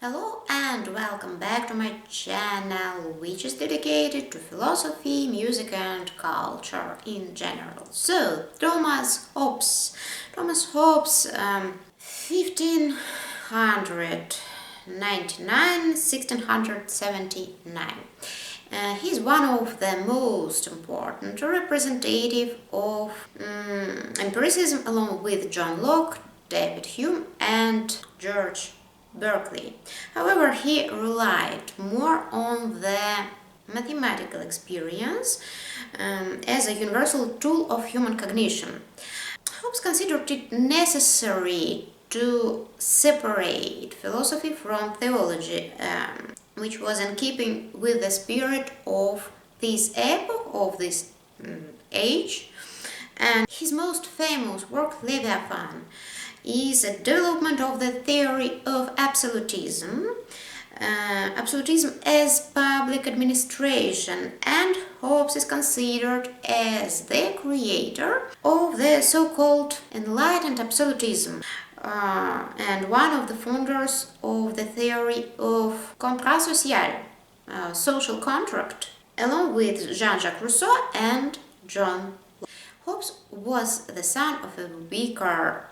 Hello and welcome back to my channel, which is dedicated to philosophy, music and culture in general. So, Thomas Hobbes, 1599, 1679. He's one of the most important representative of empiricism, along with John Locke, David Hume and George Berkeley. However, he relied more on the mathematical experience as a universal tool of human cognition. Hobbes considered it necessary to separate philosophy from theology, which was in keeping with the spirit of this epoch, of this age. And his most famous work, Leviathan, is a development of the theory of absolutism, absolutism as public administration, and Hobbes is considered as the creator of the so-called enlightened absolutism and one of the founders of the theory of contrat social, social contract, along with Jean-Jacques Rousseau and John. Hobbes was the son of a vicar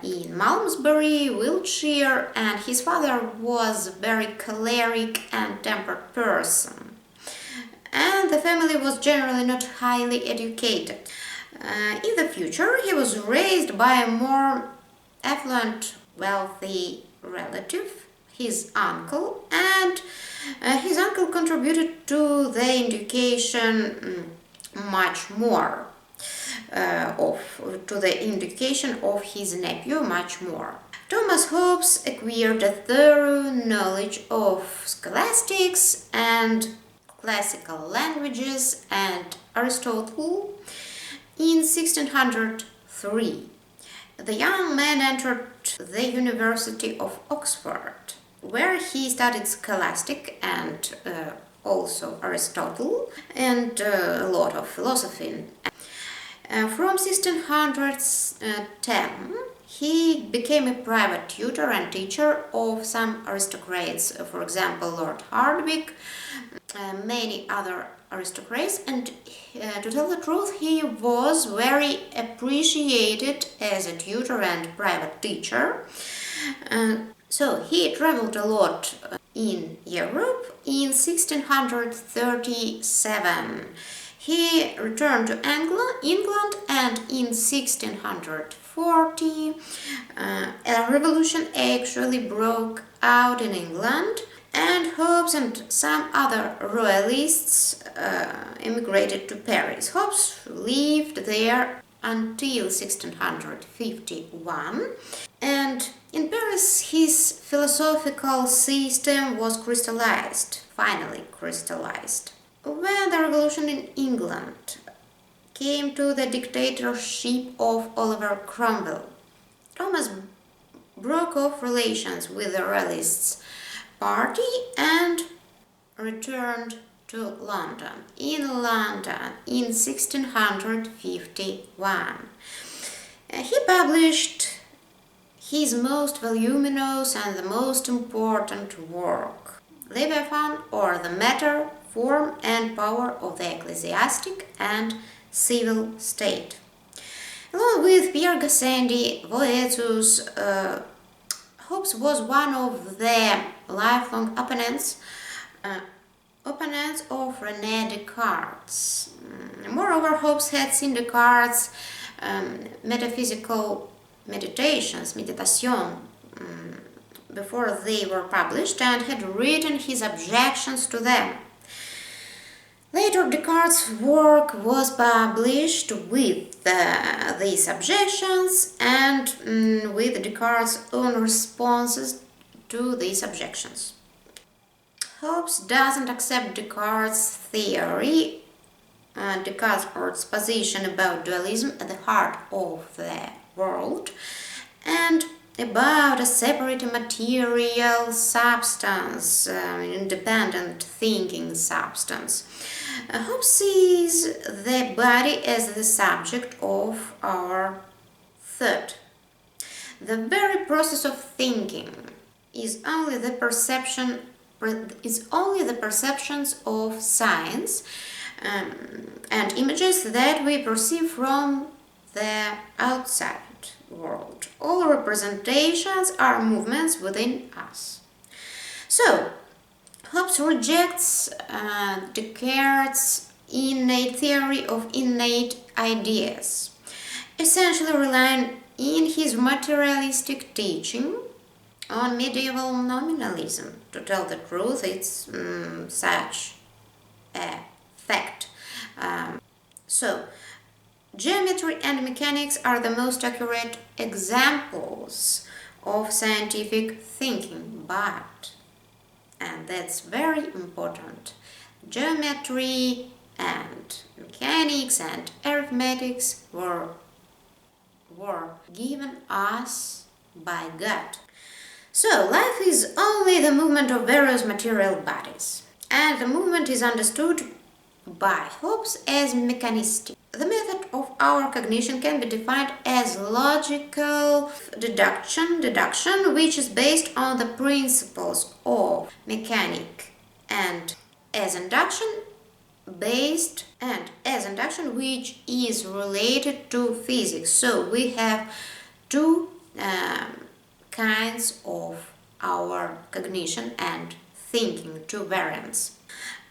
in Malmesbury, Wiltshire, and his father was a very choleric and tempered person. And the family was generally not highly educated. In the future, he was raised by a more affluent, wealthy relative, his uncle, and his uncle contributed to the education much more. To the education of his nephew much more. Thomas Hobbes acquired a thorough knowledge of scholastics and classical languages and Aristotle in 1603. The young man entered the University of Oxford, where he studied scholastic and also Aristotle and a lot of philosophy. From 1610, he became a private tutor and teacher of some aristocrats, for example, Lord Hardwicke, many other aristocrats, and to tell the truth, he was very appreciated as a tutor and private teacher. So he traveled a lot in Europe. In 1637, he returned to England, and in 1640 a revolution actually broke out in England, and Hobbes and some other royalists immigrated to Paris. Hobbes lived there until 1651, and in Paris his philosophical system was finally crystallized. When the revolution in England came to the dictatorship of Oliver Cromwell, Thomas broke off relations with the Royalists party and returned to London. In 1651. He published his most voluminous and the most important work, Leviathan, or the Matter, Form and Power of the Ecclesiastic and Civil State. Along with Pierre Gassendi, Boethius, Hobbes was one of the lifelong opponents of René Descartes. Moreover, Hobbes had seen Descartes' metaphysical meditations, meditation, before they were published, and had written his objections to them. Later, Descartes' work was published with these objections and with Descartes' own responses to these objections. Hobbes doesn't accept Descartes' theory, Descartes' position about dualism at the heart of the world, and about a separate material substance, independent thinking substance. Hobbes sees the body as the subject of our thought. The very process of thinking is only the perceptions of science and images that we perceive from the outside world. All representations are movements within us. So, Hobbes rejects Descartes' innate theory of innate ideas, essentially relying in his materialistic teaching on medieval nominalism. To tell the truth, it's such a fact. So, geometry and mechanics are the most accurate examples of scientific thinking, but, and that's very important, geometry and mechanics and arithmetics were given us by God. So, life is only the movement of various material bodies, and the movement is understood by Hobbes as mechanistic. The method of our cognition can be defined as logical deduction, which is based on the principles of mechanics, and as induction which is related to physics. So we have two kinds of our cognition and thinking, two variants.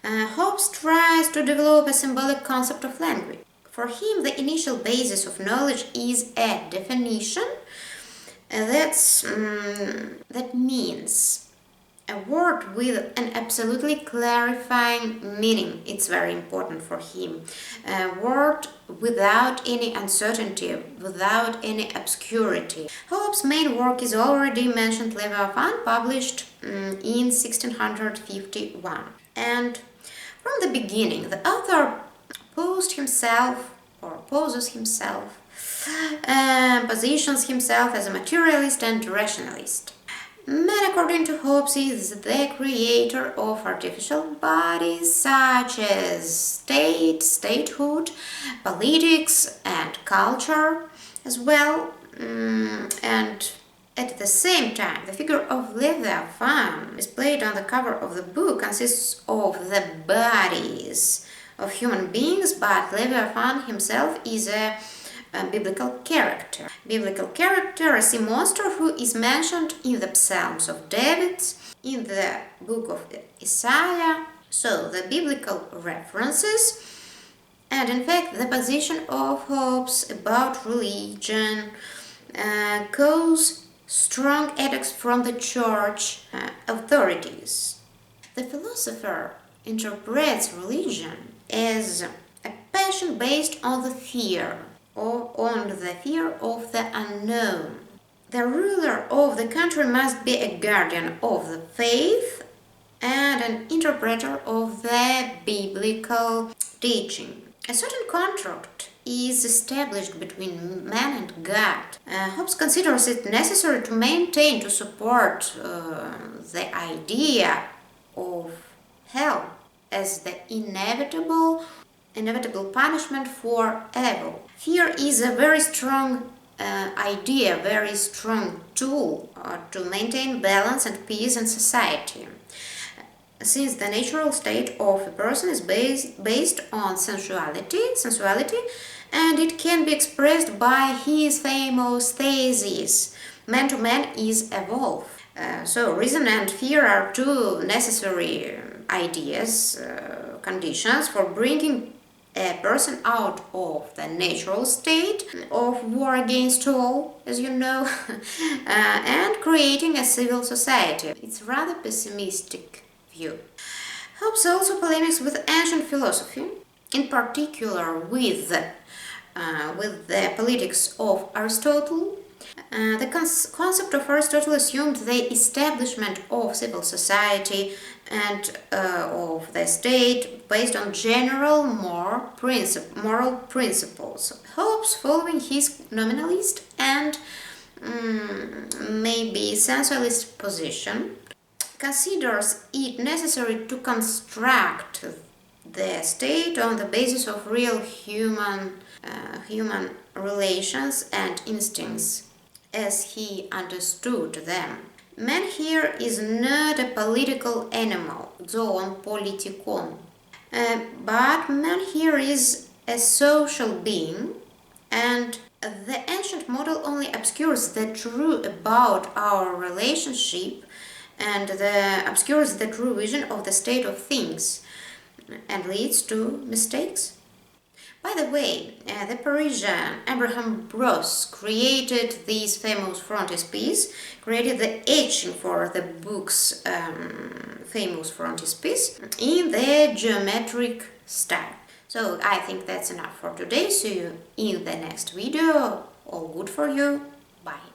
Hobbes tries to develop a symbolic concept of language. For him, the initial basis of knowledge is a definition. That means a word with an absolutely clarifying meaning. It's very important for him. A word without any uncertainty, without any obscurity. Hobbes' main work is already mentioned Leviathan, published in 1651. And from the beginning, the author poses himself, positions himself as a materialist and rationalist. Man, according to Hobbes, is the creator of artificial bodies such as statehood, politics, and culture as well. And at the same time, the figure of Leviathan, displayed on the cover of the book, consists of the bodies of human beings, but Leviathan himself is a biblical character. A sea monster who is mentioned in the Psalms of David, in the book of Isaiah. So the biblical references, and in fact the position of Hobbes about religion cause strong attacks from the church authorities. The philosopher interprets religion as a passion based on the fear, or on the fear of the unknown. The ruler of the country must be a guardian of the faith and an interpreter of the biblical teaching. A certain contract is established between man and God. Hobbes considers it necessary to support the idea of hell as the inevitable punishment for evil. Fear is a very strong idea, very strong tool to maintain balance and peace in society. Since the natural state of a person is based on sensuality, and it can be expressed by his famous thesis, man to man is evolved. So reason and fear are two necessary ideas, conditions for bringing a person out of the natural state of war against all, as you know, and creating a civil society. It's rather pessimistic view. Hobbes also polemics with ancient philosophy, in particular with the politics of Aristotle. The concept of Aristotle assumed the establishment of civil society and of the state based on general moral principles. Hobbes, following his nominalist and maybe sensualist position, considers it necessary to construct the state on the basis of real human relations and instincts as he understood them. Man here is not a political animal, zoon politikon, but man here is a social being, and the ancient model only obscures the true about our relationship and obscures the true vision of the state of things and leads to mistakes. By the way, the Parisian Abraham Bros created this famous frontispiece, created the etching for the book's famous frontispiece in the geometric style. So I think that's enough for today. See you in the next video. All good for you. Bye.